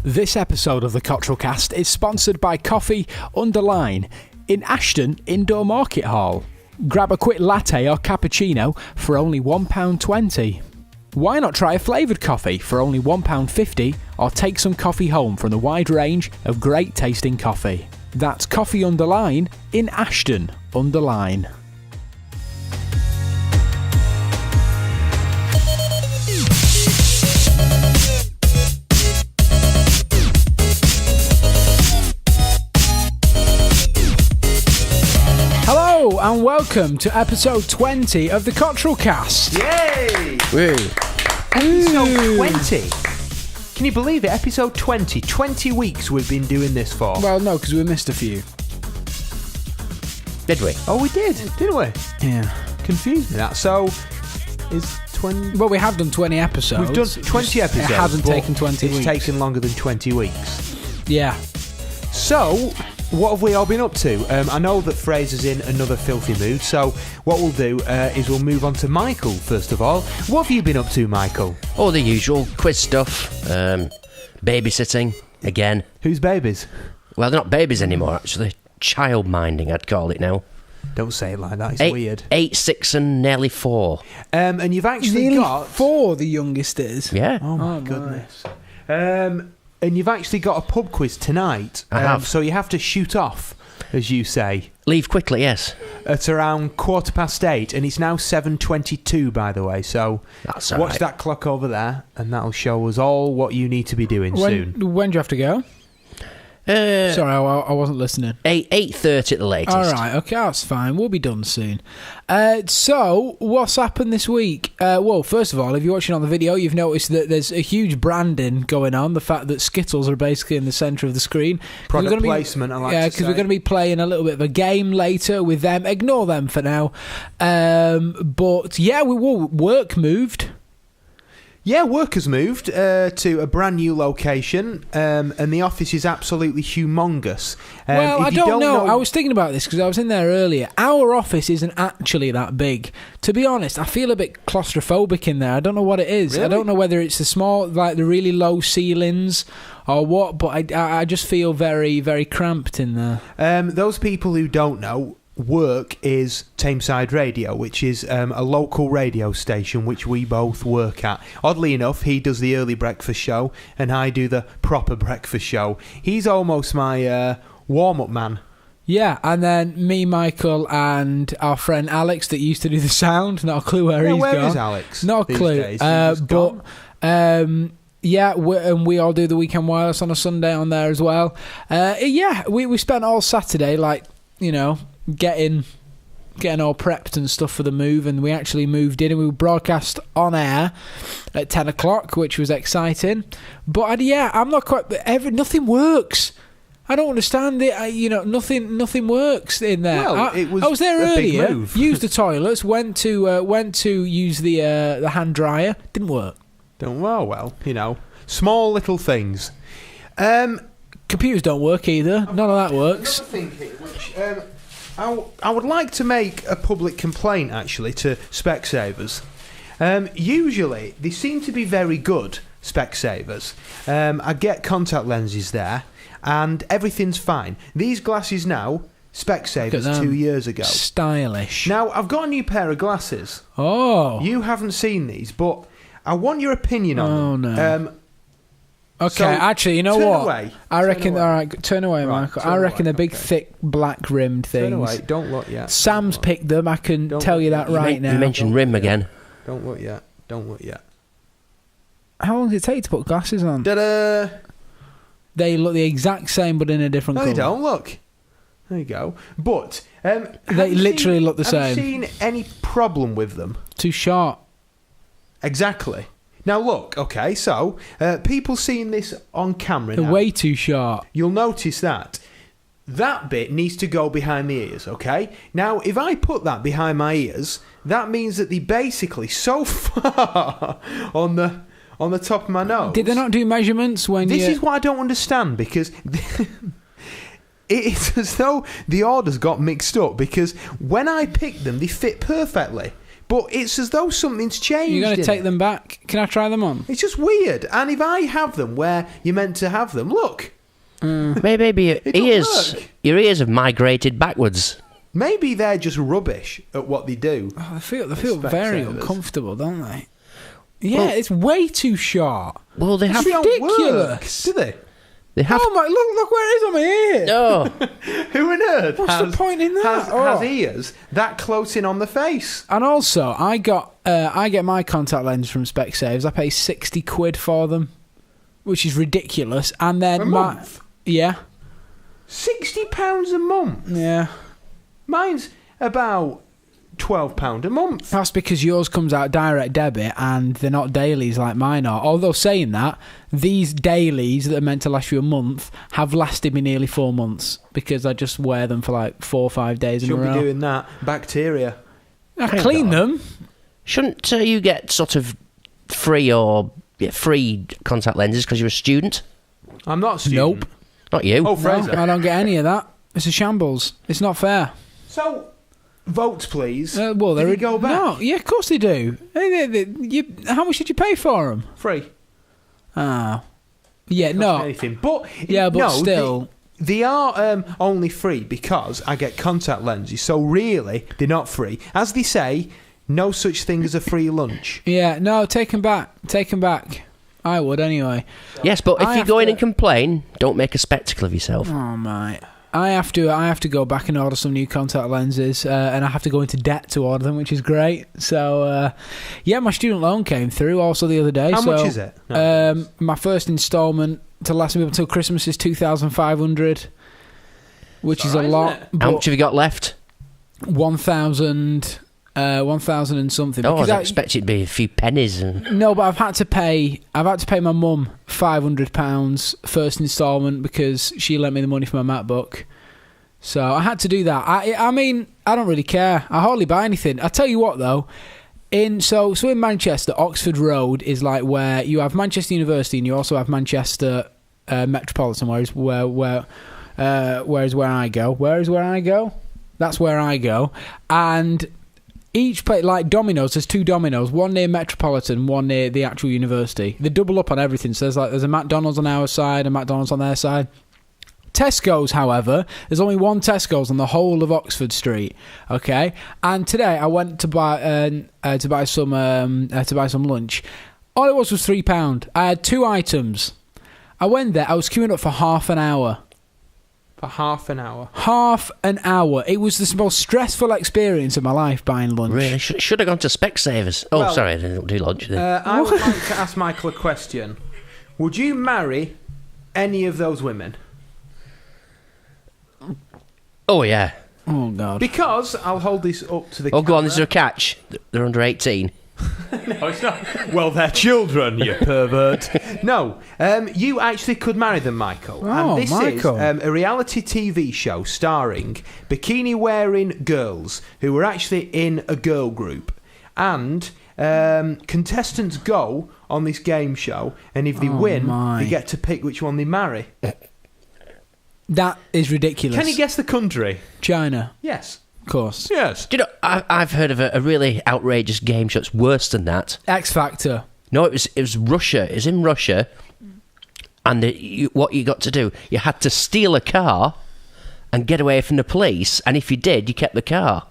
This episode of the Cottrell Cast is sponsored by Coffee Underline in Ashton Indoor Market Hall. Grab a quick latte or cappuccino for only £1.20. Why not try a flavoured coffee for only £1.50 or take some coffee home from the wide range of great tasting coffee? That's Coffee Underline in Ashton Underline. Hello and welcome to episode 20 of the Cottrell Cast. Yay! Woo. Episode 20. Can you believe it? Episode 20. 20 weeks we've been doing this for. Well, no, because we missed a few. Did we? Oh, we did, didn't we? Yeah. Confused me that. So, is 20... Well, we have done 20 episodes. We've done 20 episodes. It hasn't taken 20 weeks. It's taken longer than 20 weeks. Yeah. So, what have we all been up to? I know that Fraser's in another filthy mood, so what we'll do is we'll move on to Michael first of all. What have you been up to, Michael? All the usual quiz stuff, babysitting again. Whose babies? Well, they're not babies anymore, actually. Child minding, I'd call it now. Don't say it like that, it's weird. 8, 6 and nearly 4. And you've actually Nearly got... 4, the youngest is. Yeah. Oh my goodness. And you've actually got a pub quiz tonight. I have. So you have to shoot off, as you say. Leave quickly, yes. At around 8:15, and it's now 7:22, by the way. So That's all watch right. that clock over there, and that'll show us all what you need to be doing soon. When do you have to go? Sorry, I wasn't listening. 8:30 at the latest. All right, okay, that's fine. We'll be done soon. So, what's happened this week? Well, first of all, if you're watching on the video, you've noticed that there's a huge branding going on. The fact that Skittles are basically in the centre of the screen. Product placement, I like to say. Yeah, because we're going to be playing a little bit of a game later with them. Ignore them for now. But, yeah, work moved. Yeah, work has moved to a brand new location, and the office is absolutely humongous. Well, I don't know. I was thinking about this because I was in there earlier. Our office isn't actually that big. To be honest, I feel a bit claustrophobic in there. I don't know what it is. Really? I don't know whether it's the small, like the really low ceilings or what, but I just feel very, very cramped in there. Those people who don't know, work is Tameside Radio, which is a local radio station which we both work at. Oddly enough, he does the early breakfast show and I do the proper breakfast show. He's almost my warm-up man. Yeah, and then me, Michael, and our friend Alex that used to do the sound. Not a clue where he's where gone. is Alex? Not a clue. Days? He's just gone. Yeah, and we all do the Weekend Wireless on a Sunday on there as well. Yeah, we spent all Saturday, getting all prepped and stuff for the move, and we actually moved in and we broadcast on air at 10 o'clock, which was exciting. But I'm not quite... Nothing works. I don't understand it. Nothing works in there. Well, I was there earlier, used the toilets, went to use the hand dryer, didn't work. Well, small little things. Computers don't work either. None of that works. I would like to make a public complaint, actually, to Specsavers. Usually, they seem to be very good, Specsavers. I get contact lenses there, and everything's fine. These glasses now, Specsavers 2 years ago. Stylish. Now, I've got a new pair of glasses. Oh. You haven't seen these, but I want your opinion on them. No. Okay, So, actually, you know turn what? away. I reckon. Turn away. All right, turn away, Right, Michael. turn I reckon away, the big, okay. thick, black rimmed things. Turn away. Don't look yet. Sam's picked them. I can Don't tell you look that yet. right now. You mentioned rim again. Don't look yet. How long does it take to put glasses on? Da-da! They look the exact same, but in a different No, colour. they don't. Look. There you go. But They literally look the Have same. you seen any problem with them? Too short. Exactly. Now look, okay, so people seeing this on camera They're now, way too short. you'll notice that bit needs to go behind the ears, okay? Now, if I put that behind my ears, that means that they're basically so far on the top of my nose. Did they not do measurements when This is what I don't understand, because it's as though the orders got mixed up, because when I picked them, they fit perfectly. but it's as though something's changed. You're going to in take it. them back? Can I try them on? It's just weird. And if I have them where you're meant to have them, look. Maybe your It don't ears, work. your ears have migrated backwards. Maybe they're just rubbish at what they do. Oh, they feel very Specsavers. uncomfortable, don't they? Yeah, Well- it's way too short. Well, they have. They don't work, ridiculous. do they? They have. Oh my! Look where it is on my ear. No. Who on earth What's the point in that? has Oh. ears that close in on the face? And also, I get my contact lens from Specsavers. I pay £60 for them, which is ridiculous. And then A month? yeah, £60 a month. yeah. Mine's about £12 a month. That's because yours comes out direct debit and they're not dailies like mine are. Although saying that, these dailies that are meant to last you a month have lasted me nearly 4 months because I just wear them for like 4 or 5 days in a Should be row. doing that. Bacteria. I clean them. Shouldn't you get sort of free contact lenses because you're a student? I'm not a student. Nope. Not you. Oh, Fraser. No, I don't get any of that. It's a shambles. It's not fair. So, votes, please. Well, Did they he go back? No, yeah, of course they do. How much did you pay for them? Free. Ah, yeah, Cost me no, anything. But yeah, but no, still, they are only free because I get contact lenses. So really, they're not free. As they say, no such thing as a free lunch. yeah, no, take them back. Take them back. I would anyway. Yes, but if I you have go in to- and complain, don't make a spectacle of yourself. Oh mate, I have to go back and order some new contact lenses, and I have to go into debt to order them, which is great. So, yeah, my student loan came through also the other day. How so, much is it? No. My first instalment to last me up until Christmas is 2,500, which is a alright, lot. isn't it? How But much have you got left? 1,000 and something. Oh, I Because was expecting it to be a few pennies. no, but I've had to pay my mum £500 first instalment because she lent me the money for my MacBook. So I had to do that. I mean, I don't really care. I hardly buy anything. I tell you what though, in Manchester, Oxford Road is like where you have Manchester University and you also have Manchester Metropolitan, whereas where I go. That's where I go. And each place, like Domino's, there's 2 Domino's, one near Metropolitan, one near the actual university. They double up on everything. So there's a McDonald's on our side, a McDonald's on their side. Tesco's, however, there's only one Tesco's on the whole of Oxford Street. Okay, and today I went to buy some lunch. All it was £3. I had 2 items. I went there. I was queuing up for half an hour. For half an hour. Half an hour. It was the most stressful experience of my life buying lunch. Really? Should have gone to Specsavers. Oh, Well, sorry, I didn't do lunch. I would like to ask Michael a question. Would you marry any of those women? Oh, yeah. Oh, God. Because I'll hold this up to the Oh, go on, camera. is there a catch? They're under 18. No, it's not. Well, they're children, you pervert. No, you actually could marry them, Michael. Oh, and this Michael. is a reality TV show starring bikini-wearing girls who were actually in a girl group. And contestants go on this game show, and if they win, my. they get to pick which one they marry. That is ridiculous. Can you guess the country? China, Yes. of course. Yes. Do you know, I've heard of a really outrageous game show. It's worse than that. X Factor. No, it was Russia. It was in Russia. And what you got to do, you had to steal a car and get away from the police. And if you did, you kept the car.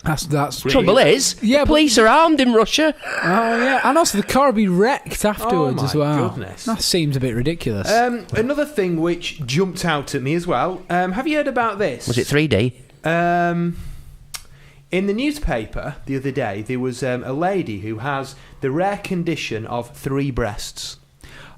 That's Trouble is, Yeah, the but- police are armed in Russia. Oh yeah, and also the car will be wrecked afterwards Oh, my as well. goodness. That seems a bit ridiculous. Another thing which jumped out at me as well. Have you heard about this? Was it 3D? In the newspaper the other day, there was a lady who has the rare condition of 3 breasts.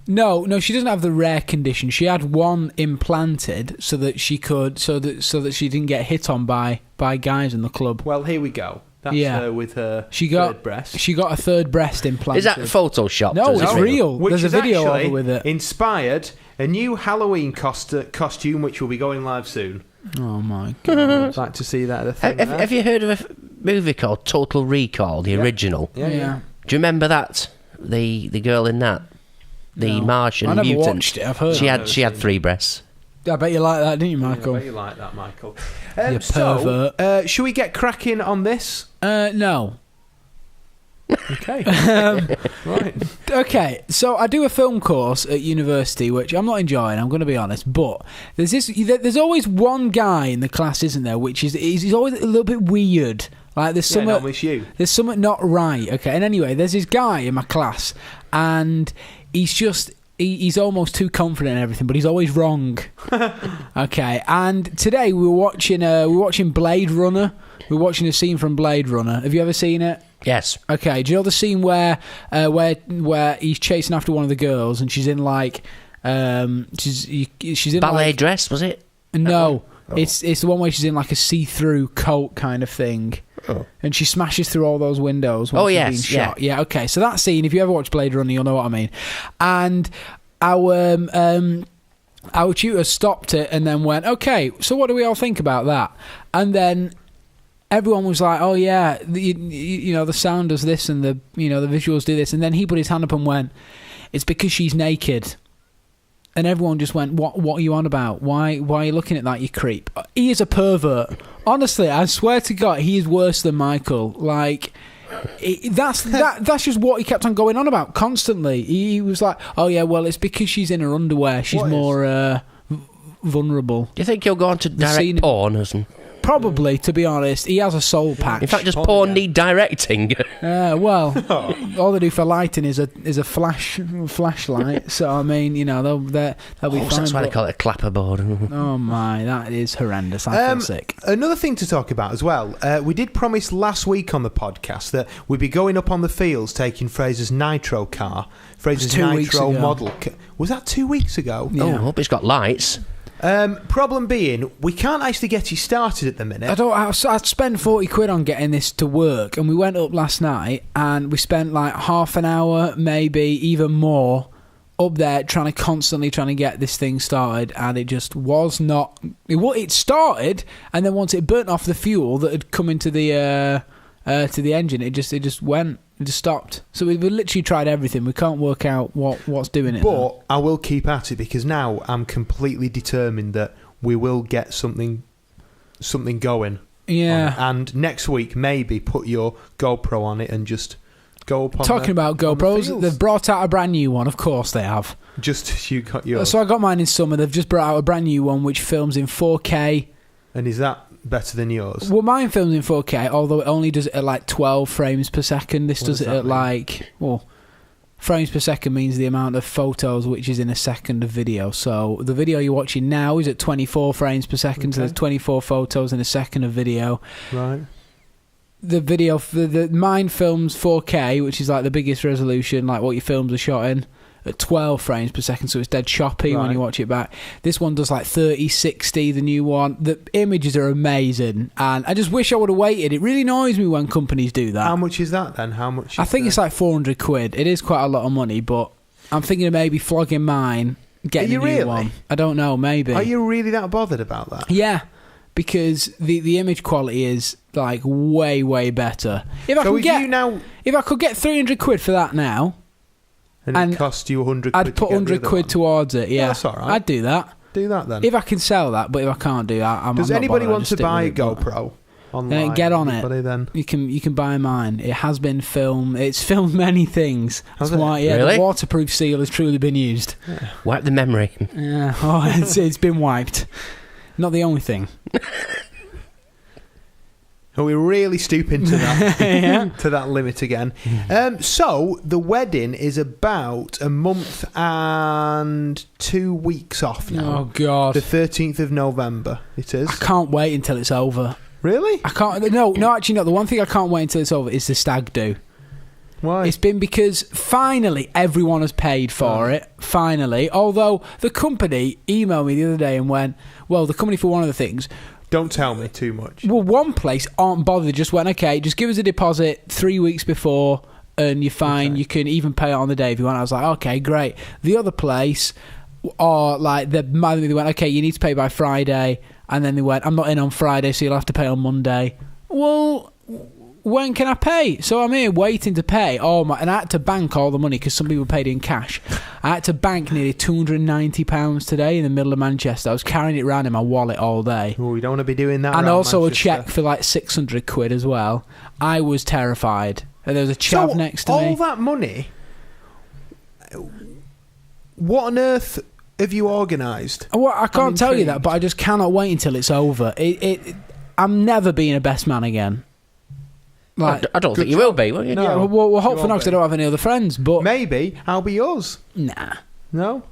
No, she doesn't have the rare condition. She had one implanted so that she could, so that she didn't get hit on by guys in the club. Well, here we go. That's Yeah. her with her She got third breast. She got a third breast implanted. Is that Photoshop? No, it's real. Which There's a has video of actually her with it. inspired a new Halloween costume which will be going live soon. Oh my god! I'd like to see that. Have you heard of a movie called Total Recall, the original? Yeah. Do you remember that? The girl in that? The No. Martian I never mutant. watched it. I've heard. She of had 3 breasts. it. I bet you like that, didn't you, I Michael? bet you like that, Michael. You So, pervert. should we get cracking on this? No. Okay. Right. Okay, so I do a film course at university, which I'm not enjoying, I'm going to be honest, but there's always one guy in the class, isn't there, which is he's always a little bit weird. Like there's something not right. Okay, and anyway, there's this guy in my class, and he's almost too confident in everything, but he's always wrong. Okay, and today we were watching Blade Runner. We were watching a scene from Blade Runner. Have you ever seen it? Yes. Okay. Do you know the scene where he's chasing after one of the girls and she's in like she's in ballet like, dress, was it? No, it's the one where she's in like a see-through coat kind of thing, and she smashes through all those windows. When she's being shot. Yeah. Okay. So that scene, if you ever watch Blade Runner, you'll know what I mean. And our tutor stopped it and then went, "Okay, so what do we all think about that?" And then everyone was like, "Oh yeah, the sound does this and the visuals do this." And then he put his hand up and went, "It's because she's naked." And everyone just went, "What are you on about? Why are you looking at that, you creep?" He is a pervert. Honestly, I swear to God, he is worse than Michael. Like, that's just what he kept on going on about constantly. He was like, "Oh yeah, well, it's because she's in her underwear. She's more vulnerable." Do you think he'll go on to direct porn or something? Probably, to be honest. He has a soul patch. In fact, does porn need directing? Well, all they do for lighting is a flashlight. So, I mean, they'll be fine. That's why they call it a clapperboard. Oh, my, that is horrendous. I feel sick. Another thing to talk about as well, we did promise last week on the podcast that we'd be going up on the fields taking Fraser's Nitro car. Fraser's Nitro model. Was that 2 weeks ago? Yeah. Oh, I hope it's got lights. Problem being, we can't actually get it started at the minute. I'd spend 40 quid on getting this to work, and we went up last night and we spent like half an hour, maybe even more, up there constantly trying to get this thing started, and it just was not. It started, and then once it burnt off the fuel that had come into the engine, it just went. It just stopped. So we've literally tried everything. We can't work out what's doing it. But I will keep at it, because now I'm completely determined that we will get something going. Yeah. And next week, maybe put your GoPro on it and just go up on Talking about GoPros, they've brought out a brand new one. Of course they have. Just as you got yours. So I got mine in summer. They've just brought out a brand new one which films in 4K. And is that better than yours? Well, mine films in 4K, although it only does it at like 12 frames per second. This does it at like... Well, frames per second means the amount of photos which is in a second of video. So the video you're watching now is at 24 frames per second, so there's 24 photos in a second of video. Right. The video... mine films 4K, which is like the biggest resolution, like what your films are shot in, at 12 frames per second, so it's dead choppy when you watch it back. This one does like 30, 60, the new one. The images are amazing, and I just wish I would have waited. It really annoys me when companies do that. How much is that then? I think it's like 400 quid. It is quite a lot of money, but I'm thinking of maybe flogging mine, getting a new one. I don't know, maybe. Are you really that bothered about that? Yeah, because the image quality is like way, way better. If I could get 300 quid for that now... And it cost you 100 quid. I'd put 100 quid towards it, yeah. That's all right. I'd do that. Do that then. If I can sell that, but if I can't do that, I'm Does not anybody bothered. want to buy a GoPro online? Get on it. Then? You can buy mine. It has been filmed. It's filmed many things. That's why, really? The waterproof seal has truly been used. Yeah. Wipe the memory. Yeah. It's been wiped. Not the only thing. Are we really stooping to that to that limit again? So the wedding is about a month and 2 weeks off now. Oh God! The 13th of November. It is. I can't wait until it's over. Really? I can't. No, actually, not. The one thing I can't wait until it's over is the stag do. Why? It's been because finally everyone has paid for it. Finally, although the company emailed me the other day and went, "Well, the company for one of the things." Don't tell me too much. Well, one place aren't bothered. They just went, okay, just give us a deposit 3 weeks before and you're fine. Okay. You can even pay it on the day if you want. I was like, okay, great. The other place, or like, they went, okay, you need to pay by Friday. And then they went, I'm not in on Friday, so you'll have to pay on Monday. Well, when can I pay? So I'm here waiting to pay. And I had to bank all the money because some people paid in cash. I had to bank nearly £290 today in the middle of Manchester. I was carrying it around in my wallet all day. Oh, you don't want to be doing that. And also Manchester. A cheque for like 600 quid as well. I was terrified. And there was a chav next to me. All that money. What on earth have you organised? Well, I can't tell you that, but I just cannot wait until it's over. I'm never being a best man again. Like, I don't think you will be, will you? No. Yeah, well, hopefully not, because I don't have any other friends. But maybe I'll be yours. Nah. No?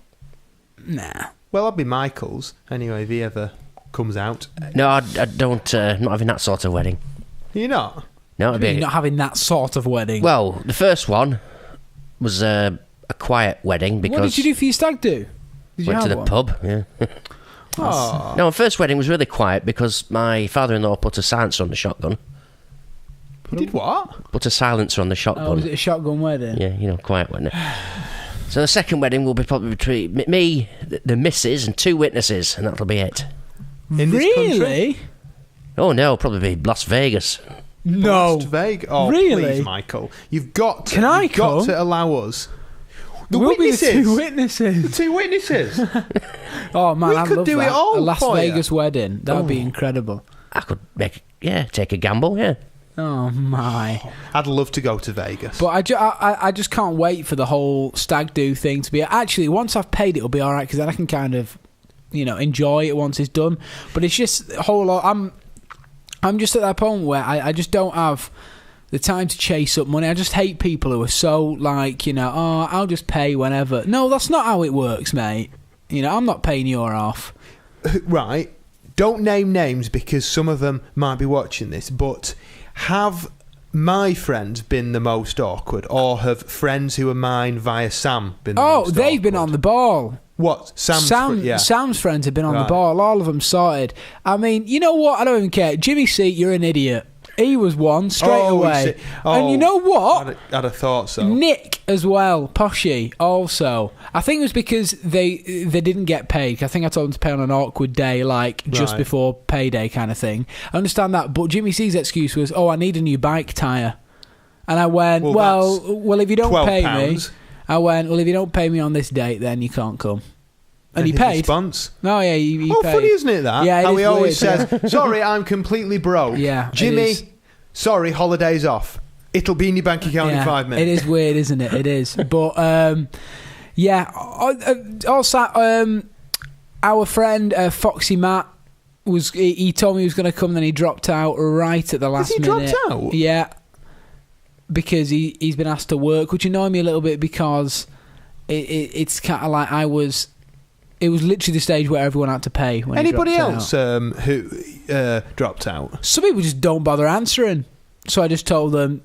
Nah. Well, I'll be Michael's anyway if he ever comes out. No, I don't. Not having that sort of wedding. You're not? No, it'd You're be. not having that sort of wedding. Well, the first one was a quiet wedding because. What did you do for your stag do? Did you went to have the one? pub. Yeah. Oh. No, my first wedding was really quiet because my father-in-law put a silencer on the shotgun. He did what? Put a silencer on the shotgun. Oh, was it a shotgun wedding? Yeah, quiet wedding. So the second wedding will be probably between me, the missus, and 2 witnesses, and that'll be it. In this country? Really? Oh no, probably be Las Vegas. No. Las Vegas? Oh, Really? please, Michael. You've got to, Can I you've got come? to allow us. The We'll be witnesses. the 2 witnesses. The 2 witnesses. Oh man, We I'd could love do that. it all a Las for you. Vegas wedding. That would be incredible. I could take a gamble, yeah. Oh my! I'd love to go to Vegas. But I just can't wait for the whole stag do thing to be. Actually, once I've paid, it'll be all right because then I can kind of, enjoy it once it's done. But it's just a whole lot. I'm just at that point where I just don't have the time to chase up money. I just hate people who are so like, I'll just pay whenever. No, that's not how it works, mate. I'm not paying your off. Right. Don't name names because some of them might be watching this, but have my friends been the most awkward, or have friends who are mine via Sam been the most they've awkward? been on the ball. What? Sam's friends have been on the Right. ball. All of them sorted. I mean, you know what? I don't even care. Jimmy C, you're an idiot. He was one straight away. And you know what? I'd have thought so. Nick as well, Poshy also. I think it was because they didn't get paid. I think I told them to pay on an awkward day, like just Right. before payday kind of thing. I understand that, but Jimmy C's excuse was, I need a new bike tyre. And I went, well, if you don't pay me, if you don't pay me on this date, then you can't come. And he paid. Response? No, yeah, he paid. Funny, isn't it, that? Yeah, How is he always weird, says, sorry, I'm completely broke. Yeah, it Jimmy, is. sorry, holiday's off. It'll be in your bank account in 5 minutes. It is weird, isn't it? It is. But, yeah. Also, our friend Foxy Matt, he told me he was going to come, then he dropped out right at the last minute. Has he dropped out? Yeah. Because he's been asked to work, which annoyed me a little bit because it's kind of like it was literally the stage where everyone had to pay. When Anybody he dropped else out. who dropped out? Some people just don't bother answering. So I just told them,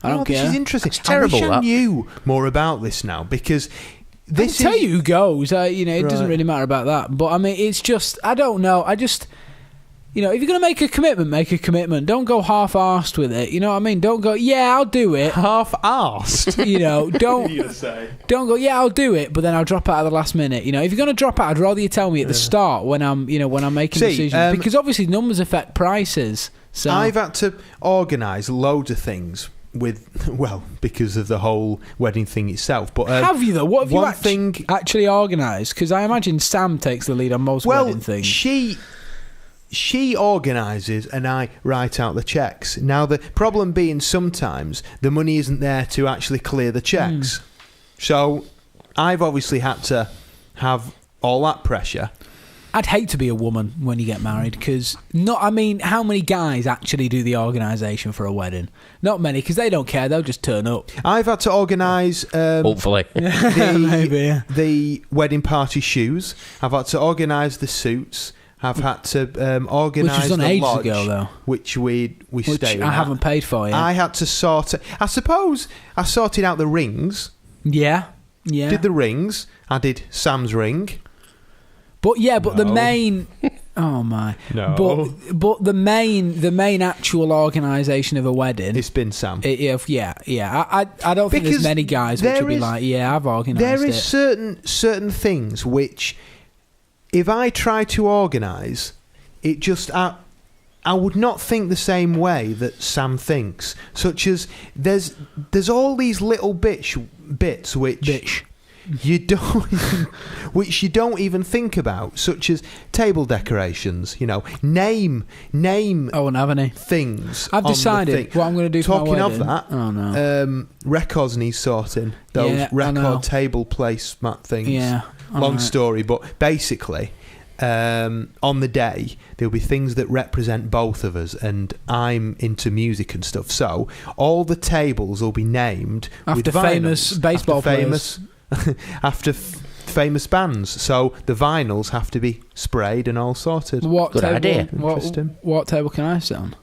I don't care. This is interesting. It's terrible, I wish I that. knew more about this now because this I can tell you who goes. It doesn't Right. really matter about that. But I mean, it's just I don't know. I just if you're going to make a commitment, make a commitment. Don't go half-arsed with it. You know what I mean? Don't go, yeah, I'll do it. half-arsed. Don't go, yeah, I'll do it, but then I'll drop out at the last minute. If you're going to drop out, I'd rather you tell me at the start when I'm making decisions, because obviously numbers affect prices. So I've had to organise loads of things because of the whole wedding thing itself. But have you though? What have one you actually organised? Because I imagine Sam takes the lead on most wedding things. She organises and I write out the checks. Now, the problem being sometimes the money isn't there to actually clear the checks. So I've obviously had to have all that pressure. I'd hate to be a woman when you get married because how many guys actually do the organisation for a wedding? Not many because they don't care. They'll just turn up. I've had to organise Hopefully. Maybe, yeah. the wedding party shoes. I've had to organise the suits. I've had to organise Which was done the ages lodge, ago, though. which we Which stayed I at. haven't paid for yet. I had to I suppose I sorted out the rings. Yeah. Did the rings. I did Sam's ring. But the No. main... Oh, my. No. But the main actual organisation of a wedding... It's been Sam. Yeah. I don't think there's Because many guys which would be there is- like, yeah, I've organised There it. is certain things which, if I try to organise, it just I would not think the same way that Sam thinks. Such as there's all these little bits which you don't, which you don't even think about, such as table decorations. You know, name. I won't have any things. I've decided what I'm going to do for my Talking wedding. of that, oh no, records need sorting. Those Yeah, I know. record table placemat things. yeah. Long alright. story, but basically, on the day there'll be things that represent both of us, and I'm into music and stuff. So all the tables will be named After with vinyls, famous baseball after famous, after famous bands. So the vinyls have to be sprayed and all sorted. What Good table? idea. Interesting. What table can I sit on?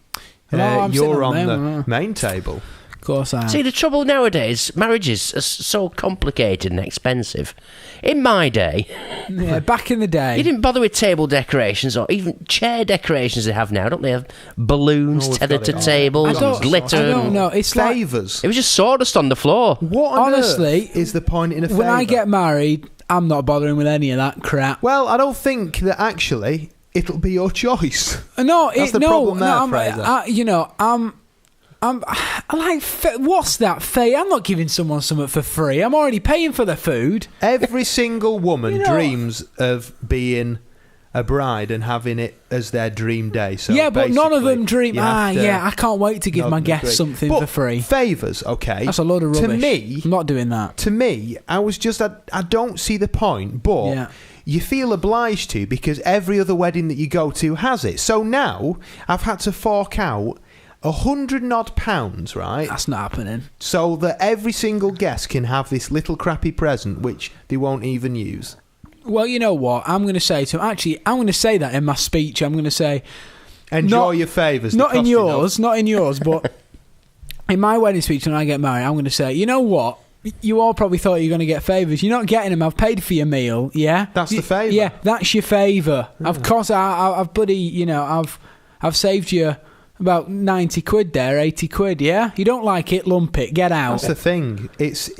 No, I'm sitting You're on them, the no. main table. Of course I am. See, the trouble nowadays, marriages are so complicated and expensive. In my day, Yeah, back in the day. you didn't bother with table decorations or even chair decorations they have now, don't they? Have balloons Oh, we've tethered got to it all. tables I don't, and glitter. I don't and- know. It's like Favours. It was just sawdust on the floor. What on Honestly, earth is the point in a when I favour? get married, I'm not bothering with any of that crap. Well, I don't think that actually it'll be your choice. No, That's the problem there, I'm, Fraser. I like. What's that? I'm not giving someone something for free. I'm already paying for the food. Every single woman You know- dreams of being a bride and having it as their dream day. So yeah, but none of basically, them dream. you have to Yeah, I can't wait to give nod my and guests agree. something But for free. Favours, okay. That's a load of rubbish. To me, I'm not doing that. To me, I don't see the point, but Yeah. you feel obliged to because every other wedding that you go to has it. So now I've had to fork out £100 odd, right? That's not happening. So that every single guest can have this little crappy present which they won't even use. Well, you know what? I'm going to say to him. Actually, I'm going to say that in my speech. I'm going to say, Enjoy Not- your favours. not they in cost enough. yours, not in yours, but in my wedding speech when I get married, I'm going to say, you know what? You all probably thought you were going to get favours. You're not getting them. I've paid for your meal. Yeah, That's the favour. Yeah, that's your favour. Of course, I've bloody, I've saved you about 90 quid there, 80 quid. Yeah, you don't like it, lump it, get out. That's the thing. It's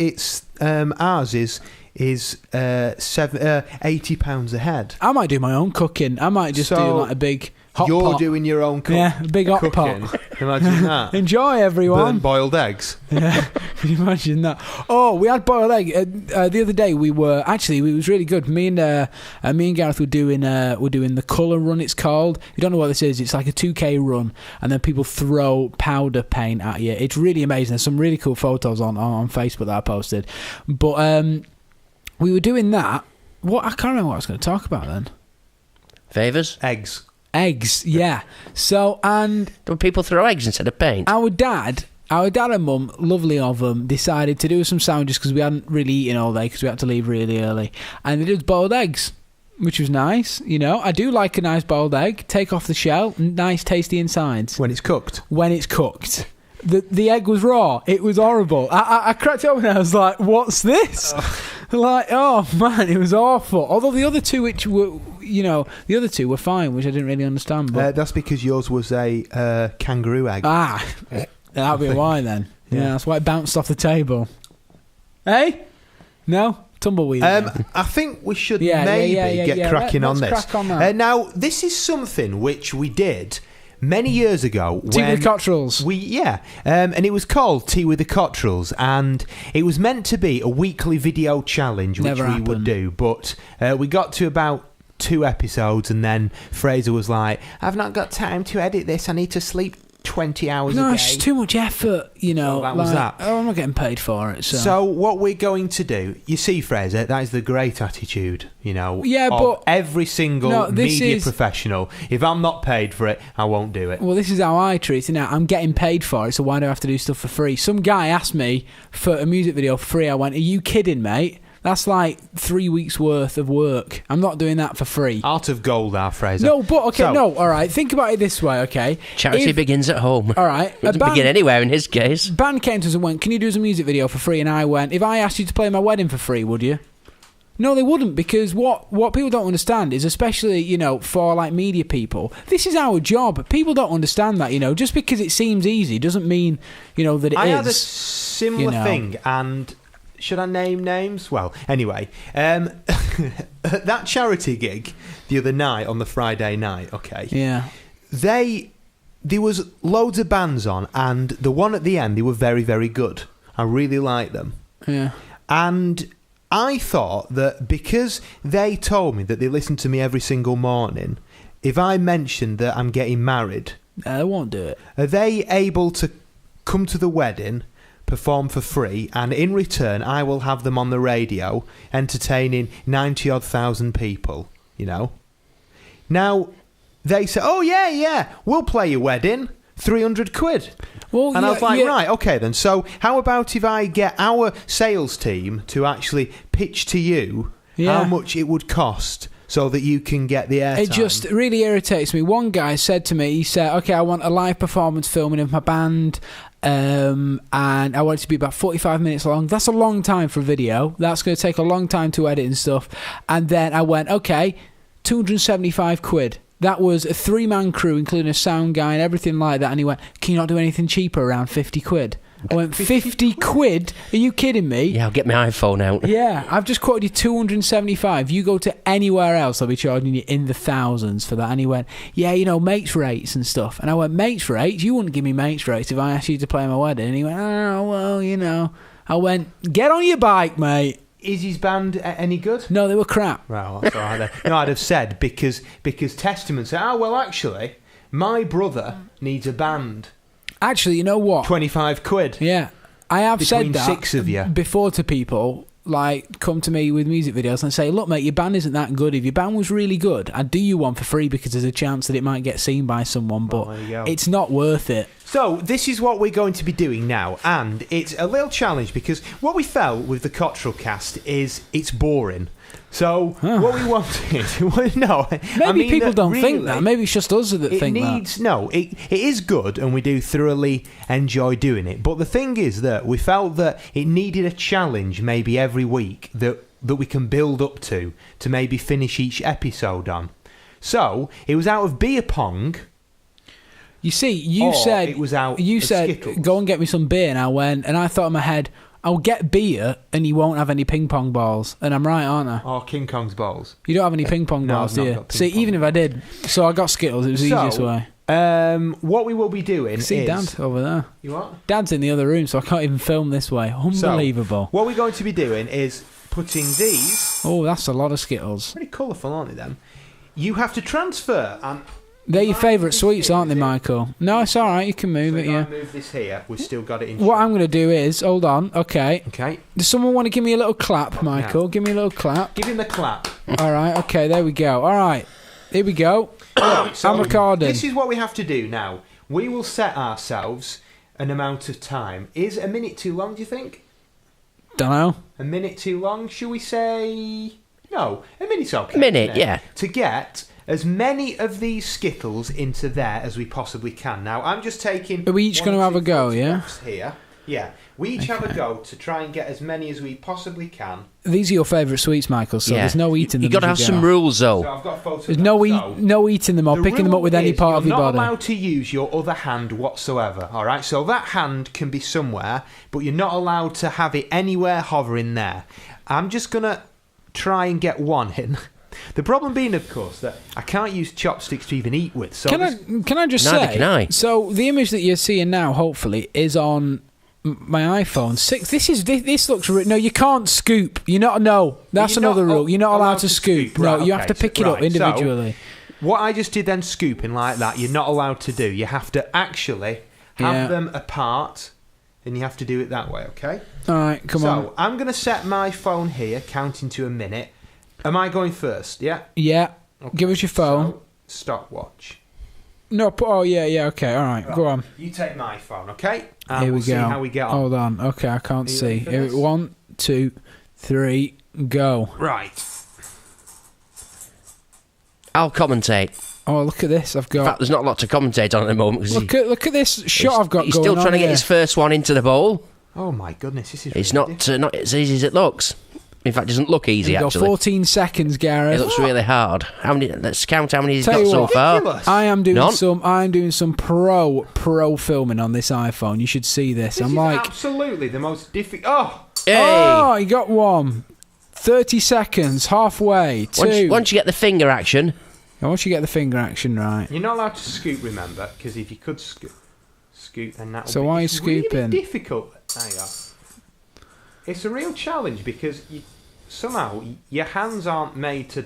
ours is £80 a head. I might do my own cooking. I might just do So, like a big hot You're pot. doing your own Yeah, a big hot cooking. pot. Imagine that. Enjoy, everyone. Burnt boiled eggs. Yeah, can you imagine that? Oh, we had boiled egg the other day. We were actually, it was really good. Me and Gareth were doing the colour run. It's called. You don't know what this is. It's like a 2K run, and then people throw powder paint at you. It's really amazing. There's some really cool photos on Facebook that I posted. But we were doing that. What I can't remember what I was going to talk about then. Favours? Eggs, yeah. So and Do people throw eggs instead of paint? Our dad and mum, lovely of them, decided to do some sandwiches because we hadn't really eaten all day because we had to leave really early. And they did boiled eggs, which was nice. You know, I do like a nice boiled egg. Take off the shell, nice tasty insides. When it's cooked. When it's cooked. The egg was raw. It was horrible. I cracked it open and I was like, what's this? Like, oh man, it was awful. Although the other two, which were, the other two were fine, which I didn't really understand. But That's because yours was a kangaroo egg. that'd be why then. Yeah, that's why it bounced off the table. Hey? No? Tumbleweed. I think we should maybe get cracking on Let's this. crack on that. Now, this is something which we did many years ago. Tea with the Cottrells. And it was called Tea with the Cottrells, and it was meant to be a weekly video challenge, which Never we would happened. do. But we got to about 2 episodes, and then Fraser was like, "I've not got time to edit this. I need to sleep 20 hours a No, day." it's too much effort, So that was that. Oh, I'm not getting paid for it, so. So what we're going to do, you see, Fraser, that is the great attitude, Yeah, of but- every single No, this media is- professional. If I'm not paid for it, I won't do it. Well, this is how I treat it now. I'm getting paid for it, so why do I have to do stuff for free? Some guy asked me for a music video for free. I went, are you kidding, mate? That's like 3 weeks worth of work. I'm not doing that for free. Art of gold, our Fraser. No, but okay, So- no, all right. Think about it this way, okay? Charity If- begins at home. All right, It doesn't begin anywhere in his case. band came to us and went, can you do us a music video for free? And I went, if I asked you to play my wedding for free, would you? No, they wouldn't, because what people don't understand is, especially, for like media people, this is our job. People don't understand that, just because it seems easy doesn't mean, that it is. I had a similar thing, and should I name names? Well, anyway, at that charity gig the other night, on the Friday night, okay, Yeah. there was loads of bands on, and the one at the end, they were very, very good. I really liked them. Yeah. And I thought that because they told me that they listen to me every single morning, if I mentioned that I'm getting married, I won't do it. are they able to come to the wedding, perform for free, and in return I will have them on the radio entertaining 90-odd thousand people, you know? Now, they say, oh yeah, we'll play your wedding, 300 quid. Well, And I yeah, was like, yeah. right, okay then. So how about if I get our sales team to actually pitch to you how much it would cost so that you can get the airtime? It just really irritates me. One guy said to me, he said, okay, I want a live performance filming of my band, and I want it to be about 45 minutes long. That's a long time for a video. That's going to take a long time to edit and stuff. And then I went, okay, 275 quid. That was a 3-man crew, including a sound guy and everything like that. And he went, can you not do anything cheaper, around 50 quid? I went, 50 quid? Are you kidding me? Yeah, I'll get my iPhone out. Yeah, I've just quoted you 275. You go to anywhere else, I'll be charging you in the thousands for that. And he went, yeah, you know, mates rates and stuff. And I went, mates rates? You wouldn't give me mates rates if I asked you to play my wedding. And he went, oh, well, you know. I went, get on your bike, mate. Is his band any good? No, they were crap. Well, that's all right then. No, I'd have said because Testament said, oh, well, actually, my brother needs a band. Actually, you know what? 25 quid. Yeah. I have Between said that 6 of you. before to people, like, come to me with music videos and say, look, mate, your band isn't that good. If your band was really good, I'd do you one for free because there's a chance that it might get seen by someone, but there you go. it's not worth it. So, this is what we're going to be doing now, and it's a little challenge because what we felt with the Cottrell cast is it's boring. So, what we wanted... no, Maybe people don't think that. Maybe it's just us that think that. No, it is good, and we do thoroughly enjoy doing it. But the thing is that we felt that it needed a challenge maybe every week that we can build up to maybe finish each episode on. So, it was out of beer pong... You see, you said it was out you of said Skittles. go and get me some beer, and I went, and I thought in my head, I'll get beer, and you won't have any ping pong balls, and I'm right, aren't I? Oh, King Kong's balls. You don't have any ping pong No, balls, I've do not you? got ping See, pong. even if I did, so I got Skittles. It was the easiest way. What we will be doing See is... Dad over there. You what? Dad's in the other room, so I can't even film this way. Unbelievable. So, what we're going to be doing is putting these... Oh, that's a lot of Skittles. Pretty colourful, aren't they, then? You have to transfer, and... They're your favourite sweets, aren't they, Michael? No, it's all right. You can move it, yeah. move this here. We've still got it in... What I'm going to do is... Hold on. Okay. Okay. Does someone want to give me a little clap, Michael? Yeah. Give me a little clap. Give him the clap. All right. Okay, there we go. All right. Here we go. So I'm recording. This is what we have to do now. We will set ourselves an amount of time. Is a minute too long, do you think? Don't know. A minute too long? Should we say... No, a minute's okay. Minute, isn't it? yeah. To get as many of these Skittles into there as we possibly can. Now, I'm just taking... Are we each one gonna or have two a go, yeah? photographs Here. Yeah. We each have a go to try and get as many as we possibly can. These are your favourite sweets, Michael, so Yeah. there's no eating them. You got to have as some go. rules, though. So I've got photos. There's no eating them or The picking them up rule with any is part of your body. You're not allowed to use your other hand whatsoever, all right? So that hand can be somewhere, but you're not allowed to have it anywhere hovering there. I'm just going to try and get one in. The problem being, of course, that I can't use chopsticks to even eat with. So Can I just Neither say? can I. So the image that you're seeing now, hopefully, is on my iPhone 6. This looks no. You can't scoop. You're not. No, that's You're not another rule. You're not allowed to scoop. No, Right, you have okay, to pick so- it up right, individually. So what I just did then, scooping like that, you're not allowed to do. You have to actually have Yeah. them apart, and you have to do it that way, okay? All right, come on. So I'm going to set my phone here, counting to a minute. Am I going first? Yeah? Yeah. Okay. Give us your phone. So, stopwatch. No. Oh yeah. Okay. All right. Go on. You take my phone, okay? And Here we we'll see go. how we get on. Hold on. Okay, I can't Are you see. ready for Here, this? 1, 2, 3, go. Right. I'll commentate. Oh, look at this! I've In got. fact, there's not a lot to commentate on at the moment. 'Cause Look at this shot I've got he's going still on trying to get here. his first one into the bowl. Oh my goodness, this is It's really not as easy as it looks. In fact, it doesn't look easy, Here we go, actually. 14 seconds, It Gareth. looks really hard. How many? Let's count how many he's Tell got you so what, far. ridiculous. I am doing None. some pro filming on this iPhone. You should see this. This I'm is like, absolutely the most difficult. Oh! Hey! oh, you got one. 30 seconds, halfway. 2. Once you get the finger action, And once you get the finger action right. You're not allowed to scoop, remember, because if you could scoop, then that would So be why are you it's really scooping? difficult. There you go. It's a real challenge because you somehow your hands aren't made to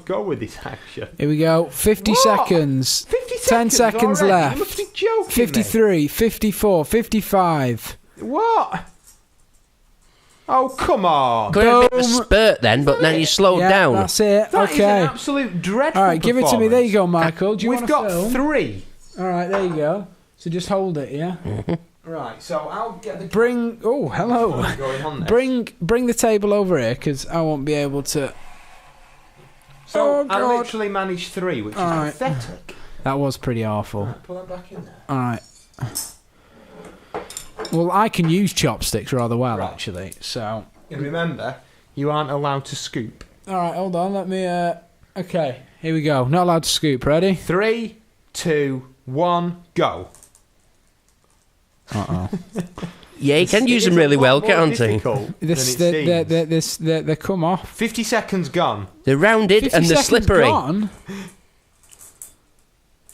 go with this action. Here we go. 50 What? seconds. 50 10 seconds seconds already? left. You must be joking 53, 54, 55. me. What? Oh, come on. Going a bit of a Boom. spurt then, but then you slowed Yeah, down. that's it. That is Okay. an absolute dreadful All right, give it to me. There you go, performance. Michael. Do you We've want got to film? 3. All right, there you go. So just hold it, yeah? Right, so I'll get the Bring... Oh, hello. going on there. Bring the table over here, because I won't be able to... So Oh, I God. literally managed 3, which is All right. pathetic. That was pretty awful. Put that back in there. All right. Well, I can use chopsticks rather well, Right. actually, so... And remember, you aren't allowed to scoop. All right, hold on. Let me... Okay, here we go. Not allowed to scoop. Ready? 3, 2, 1, go. Uh-oh. Yeah, you can use them really well, can't you? They come off. 50 seconds gone. They're rounded 50 and they're seconds slippery. gone.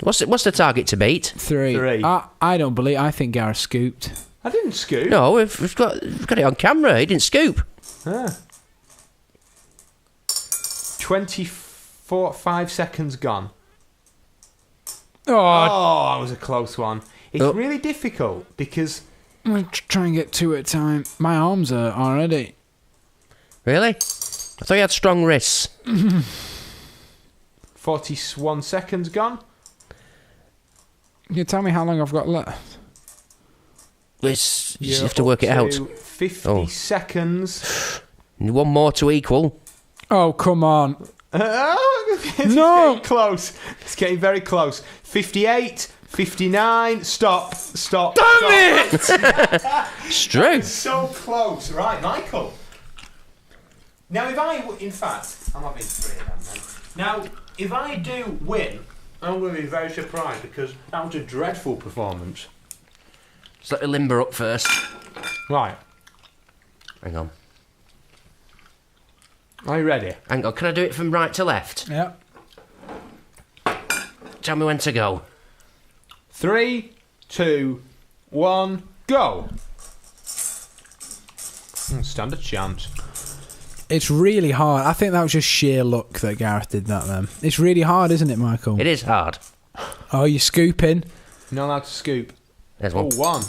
What's the target to beat? 3. 3. I don't believe... I think Gareth scooped. I didn't scoop. No, we've got it on camera. He didn't scoop. 5 seconds gone. Oh, Oh, that was a close one. It's Oh. really difficult because I'm going to try and get 2 at a time. My arms are already... Really? I thought you had strong wrists. 41 seconds gone. Can you tell me how long I've got left? You just You're have to work it up out. to 50 Oh. seconds. One more to equal. Oh, come on. It's No. getting close. It's getting very close. 58, 59. Stop. Damn it! It's true. So close. Right, Michael. Now, in fact, I'm having 3 of them then. Now, if I do win, I'm going to be very surprised because that was a dreadful performance. Just let me limber up first. Right, Hang on. are you ready? Hang on. Can I do it from right to left? Yeah. Tell me when to go. 3, 2, 1, go. Stand a chance. It's really hard. I think that was just sheer luck that Gareth did that then. It's really hard, isn't it, Michael? It is hard. Oh, you're scooping. You're not allowed to scoop. There's Oh, one. 1.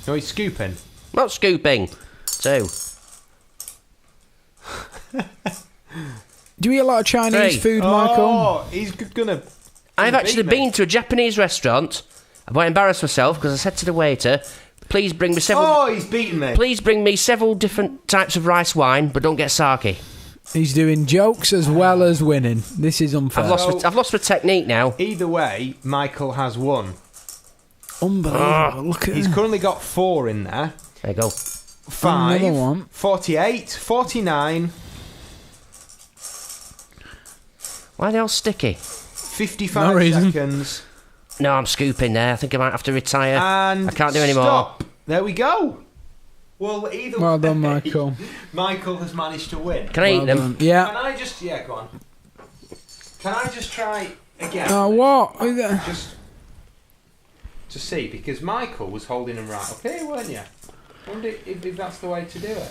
No, he's scooping. Not scooping. 2. Do you eat a lot of Chinese 3. food, Michael? Oh, he's gonna. I've beat actually me. been to a Japanese restaurant. I won't embarrass myself because I said to the waiter, "Please bring me several. Oh, he's beaten me. Please bring me several different types of rice wine, but don't get sake." He's doing jokes as well as winning. This is unfair. I've lost my technique now. Either way, Michael has won. Unbelievable. Look at He's that. currently got 4 in there. There you go. 5, Another one. 48, 49, Why are they all sticky? 55 No reason. seconds, No, I'm scooping there. I think I might have to retire. and I can't do any more. stop. There we go. Well, either Well way, done, Michael. Michael has managed to win. Can I eat Well them? done. Yeah. Can I just, go on. Can I just try again? Oh, what? Just to see, because Michael was holding him right up here, weren't you? I wonder if that's the way to do it.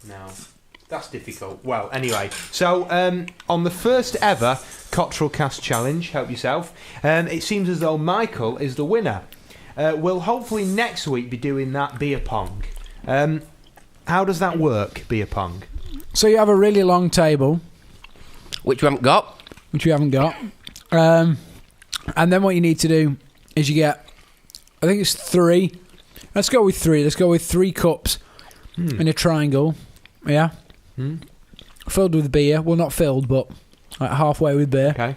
No, that's difficult. Well, anyway, so on the first ever Cottrell Cast Challenge, help yourself, it seems as though Michael is the winner. We'll hopefully next week be doing that beer pong. How does that work, beer pong? So you have a really long table, Which we haven't got. which we haven't got. And then what you need to do is you get, I think it's 3. Let's go with 3. Let's go with 3 cups in a triangle. Yeah? Filled with beer. Well, not filled, but like halfway with beer. Okay.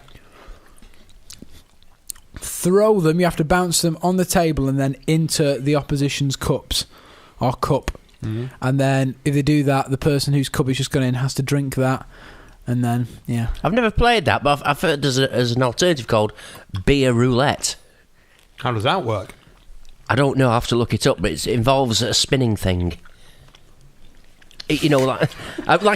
Throw them. You have to bounce them on the table and then into the opposition's cups or cup. And then if they do that, the person whose cup is just gone in has to drink that. And then, yeah. I've never played that, but I've heard there's an alternative called beer roulette. How does that work? I don't know. I have to look it up, but it involves a spinning thing. You know, like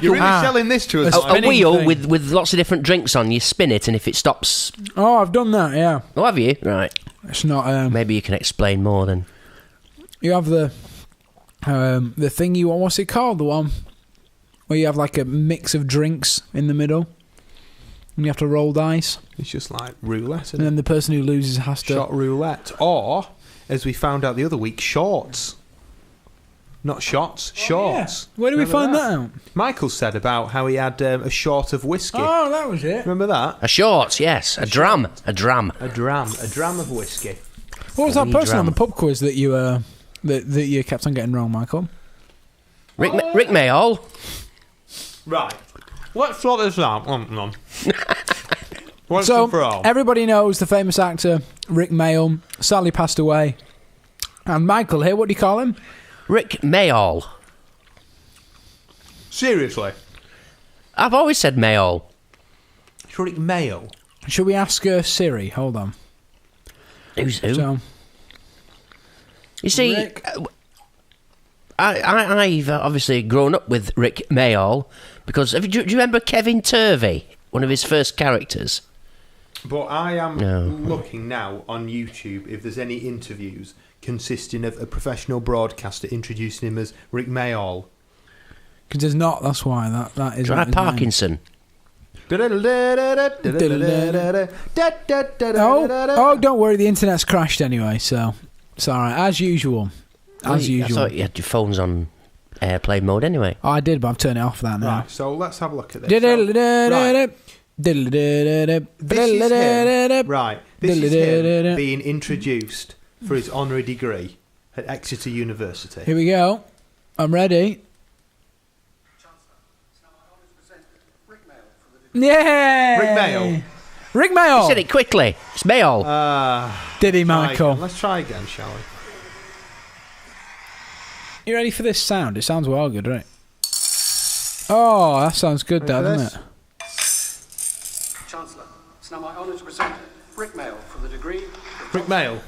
You're really Ah. selling this to us. A a spinning wheel thing. with lots of different drinks on. You spin it, and if it stops, Oh, I've done that, yeah. oh, have you? Right. It's not... Maybe you can explain more then. You have the The thing you want, what's it called? The one where you have like a mix of drinks in the middle and you have to roll dice. It's just like roulette, isn't And it? then the person who loses has to... Shot roulette. Or, as we found out the other week, shorts. Not shots, shorts. Yeah. Where did we Remember find that out? Michael said about how he had a short of whiskey. Oh, that was it. Remember that? A short, yes. A dram. A dram of whiskey. What was that person dram. on the pub quiz that you that you kept on getting wrong, Michael? Rick Mayall. Right. Let's sort this out. Once So, and for all. everybody knows the famous actor Rick Mayall sadly passed away. And Michael here, what do you call him? Rick Mayall. Seriously. I've always said Mayall. It's Rick Mail. Should we ask Siri? Hold on. Who's who? So, You see, Rick. I've obviously grown up with Rick Mayall because do you remember Kevin Turvey, one of his first characters? But I am No. looking now on YouTube if there's any interviews consisting of a professional broadcaster introducing him as Rick Mayall. because there's not, that's why. That is. Try Parkinson. Oh, don't worry, the internet's crashed anyway, so it's alright. As usual. As I usual. thought you had your phones on airplane mode anyway. Oh, I did, but I've turned it off that now. Right, so let's have a look at this. Right. This is him being introduced for his honorary degree at Exeter University. Here we go. I'm ready. Yeah. Rick Mayall. Rick You Mayall. said it quickly. It's Mayall. Did he, Try Michael? again. Let's try again, shall we? You ready for this sound? It sounds well good, right? Oh, that sounds good, Ready Dad, for doesn't it? Chancellor, it's now my honour to present Rick Mayall for the degree. Rick Mayall.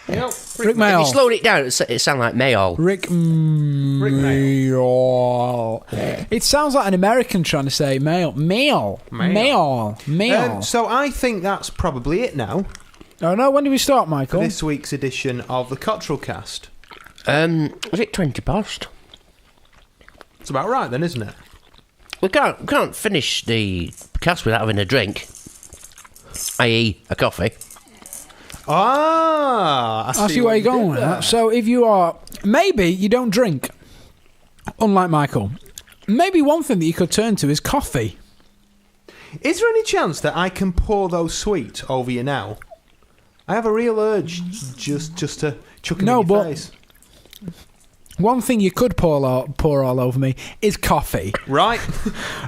Yep. Rick If you Mayall. slowed it down, it sounded like Mayall. Rick Mayall. It sounds like an American trying to say male. Male. So I think that's probably it now Oh no, when do we start, for Michael? this week's edition of the Cottrell Cast. Was it 20 past? It's about right then, isn't it? We can't finish the cast without having a drink, i.e. a coffee. Ah, I see where you're going with that. So if you are, maybe you don't drink, unlike Michael. Maybe one thing that you could turn to is coffee. Is there any chance that I can pour those sweet over you now? I have a real urge just to chuck them in your face. One thing you could pour all over me is coffee. Right.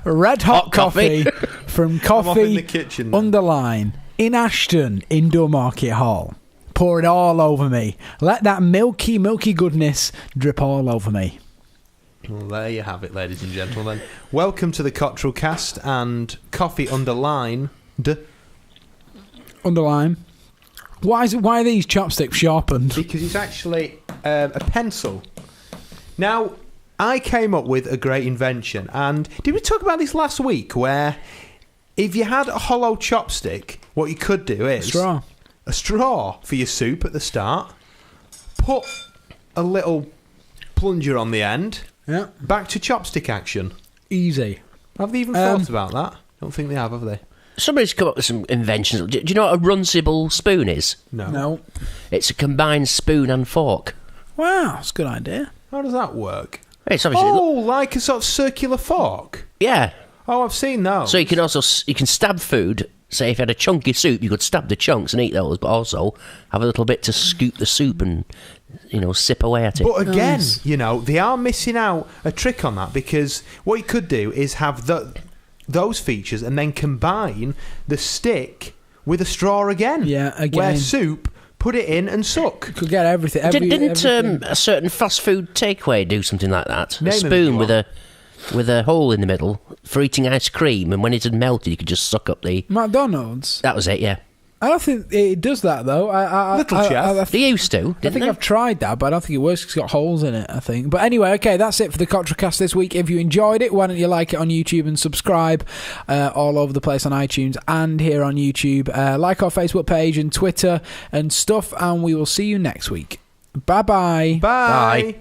Red hot coffee from I'm off in Coffee the kitchen then. Underline in Ashton, Indoor Market Hall. Pour it all over me. Let that milky goodness drip all over me. Well, there you have it, ladies and gentlemen. Welcome to the Cottrell Cast and Coffee Underline. Underline. Why are these chopsticks sharpened? Because it's actually a pencil. Now, I came up with a great invention, and did we talk about this last week? Where if you had a hollow chopstick, what you could do is a straw for your soup at the start. Put a little plunger on the end. Yeah. Back to chopstick action. Easy. Have they even thought about that? Don't think they have they? Somebody's come up with some inventions. Do you know what a runcible spoon is? No. It's a combined spoon and fork. Wow, that's a good idea. How does that work? It's obviously Like a sort of circular fork. yeah. Oh, I've seen those. So you can also stab food. Say if you had a chunky soup, you could stab the chunks and eat those, but also have a little bit to scoop the soup and sip away at it. But again, Nice. they are missing out a trick on that, because what you could do is have those features and then combine the stick with a straw again. Yeah, again. Where soup, put it in and suck. Could get everything. Didn't everything. a certain fast food takeaway do something like that? Name A them if spoon you with a hole in the middle for eating ice cream, and when it had melted, you could just suck up the. McDonald's? That was it, yeah. I don't think it does that, though. Little Chef. They used to, I didn't think they? I've tried that, but I don't think it works 'cause it's got holes in it, I think. But anyway, okay, that's it for the Cottrellcast this week. If you enjoyed it, why don't you like it on YouTube and subscribe all over the place on iTunes and here on YouTube. Like our Facebook page and Twitter and stuff, and we will see you next week. Bye-bye. Bye. Bye.